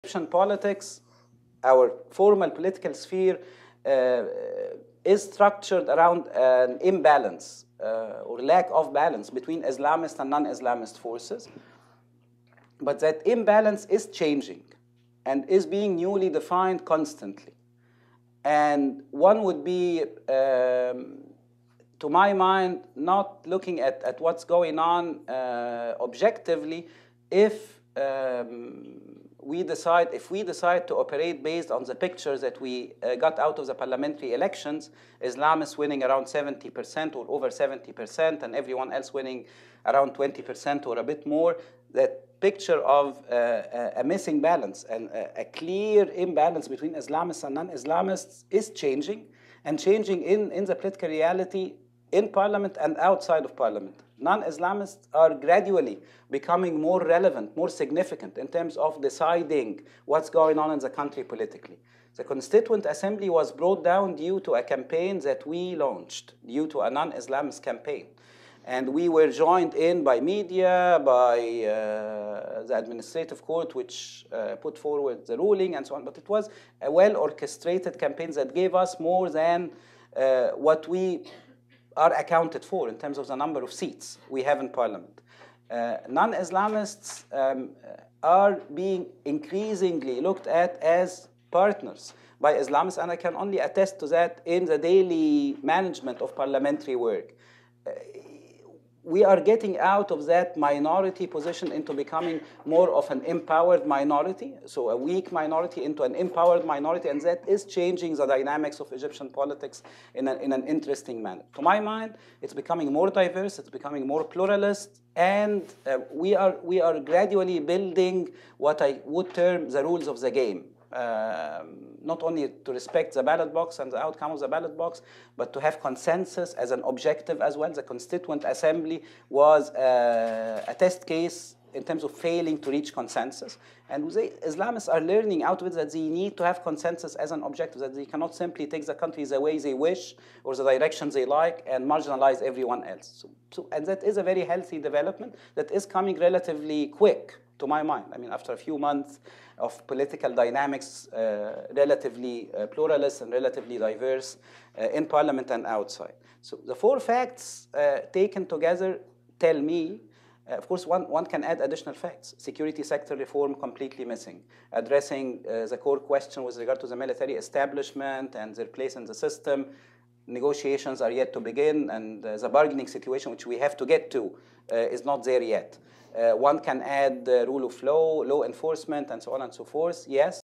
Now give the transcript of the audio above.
Egyptian politics, our formal political sphere, is structured around an imbalance or lack of balance between Islamist and non-Islamist forces. But that imbalance is changing and is being newly defined constantly. And one would be, to my mind, not looking at what's going on objectively if we decide to operate based on the picture that we got out of the parliamentary elections, Islamists winning around 70% or over 70%, and everyone else winning around 20% or a bit more, that picture of a missing balance and a clear imbalance between Islamists and non-Islamists is changing, and changing in the political reality in parliament and outside of parliament. Non-Islamists are gradually becoming more relevant, more significant in terms of deciding what's going on in the country politically. The Constituent Assembly was brought down due to a campaign that we launched, due to a non-Islamist campaign. And we were joined in by media, by the administrative court, which put forward the ruling and so on. But it was a well-orchestrated campaign that gave us more than what we are accounted for in terms of the number of seats we have in parliament. Non-Islamists are being increasingly looked at as partners by Islamists, and I can only attest to that in the daily management of parliamentary work. We are getting out of that minority position into becoming more of an empowered minority, so a weak minority into an empowered minority, and that is changing the dynamics of Egyptian politics in an interesting manner. To my mind, it's becoming more diverse, it's becoming more pluralist, and we are gradually building what I would term the rules of the game. Not only to respect the ballot box and the outcome of the ballot box, but to have consensus as an objective as well. The Constituent Assembly was a test case in terms of failing to reach consensus. And the Islamists are learning out of it that they need to have consensus as an objective, that they cannot simply take the country the way they wish or the direction they like and marginalize everyone else. And that is a very healthy development that is coming relatively quick, to my mind. I mean, after a few months of political dynamics, relatively pluralist and relatively diverse in parliament and outside. So the four facts taken together tell me, of course, one can add additional facts. Security sector reform completely missing. Addressing the core question with regard to the military establishment and their place in the system. Negotiations are yet to begin, and the bargaining situation, which we have to get to, is not there yet. One can add rule of law, law enforcement, and so on and so forth, yes.